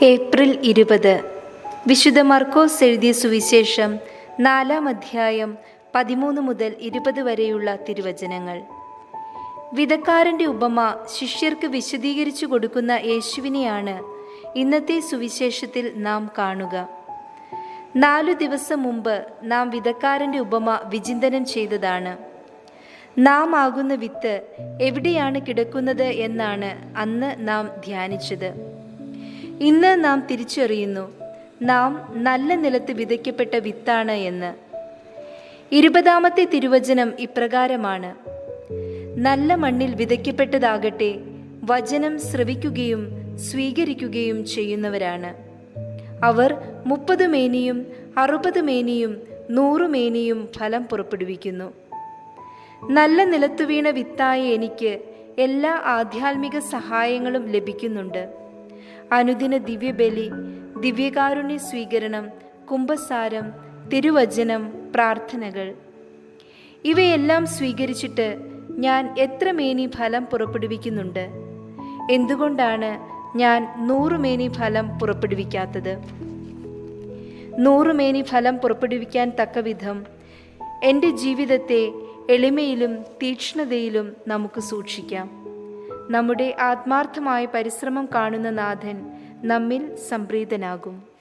April 20 വിശുദ്ധ മർക്കോസ് എഴുതിയ സുവിശേഷം 4-ാം അധ്യായം 13 മുതൽ 20 വരെയുള്ള തിരുവചനങ്ങൾ. വിതക്കാരൻ്റെ ഉപമ ശിഷ്യർക്ക് വിശദീകരിച്ചു കൊടുക്കുന്ന യേശുവിനെയാണ് ഇന്നത്തെ സുവിശേഷത്തിൽ നാം കാണുക. 4 ദിവസം മുമ്പ് നാം വിതക്കാരൻ്റെ ഉപമ വിചിന്തനം ചെയ്തതാണ്. നാം ആകുന്ന വിത്ത് എവിടെയാണ് കിടക്കുന്നത് എന്നാണ് അന്ന് നാം ധ്യാനിച്ചത്. ഇന്ന് നാം തിരിച്ചറിയുന്നു നാം നല്ല നിലത്ത് വിതയ്ക്കപ്പെട്ട വിത്താണ് എന്ന്. 20-ാമത്തെ തിരുവചനം ഇപ്രകാരമാണ്: നല്ല മണ്ണിൽ വിതയ്ക്കപ്പെട്ടതാകട്ടെ വചനം ശ്രവിക്കുകയും സ്വീകരിക്കുകയും ചെയ്യുന്നവരാണ്. അവർ 30 മേനിയും 60 മേനിയും 100 മേനിയും ഫലം പുറപ്പെടുവിക്കുന്നു. നല്ല നിലത്തു വീണ വിത്തായ എനിക്ക് എല്ലാ ആധ്യാത്മിക സഹായങ്ങളും ലഭിക്കുന്നുണ്ട്. അനുദിന ദിവ്യബലി, ദിവ്യകാരുണ്യ സ്വീകരണം, കുംഭസാരം, തിരുവചനം, പ്രാർത്ഥനകൾ ഇവയെല്ലാം സ്വീകരിച്ചിട്ട് ഞാൻ എത്ര മേനി ഫലം പുറപ്പെടുവിക്കുന്നുണ്ട്? എന്തുകൊണ്ടാണ് ഞാൻ 100 മേനി ഫലം പുറപ്പെടുവിക്കാത്തത്? 100 മേനി ഫലം പുറപ്പെടുവിക്കാൻ തക്കവിധം എൻ്റെ ജീവിതത്തെ എളിമയിലും തീക്ഷ്ണതയിലും നമുക്ക് സൂക്ഷിക്കാം. നമ്മുടെ ആത്മാർത്ഥമായ പരിശ്രമം കാണുന്ന നാഥൻ നമ്മിൽ സംപ്രീതനാകും.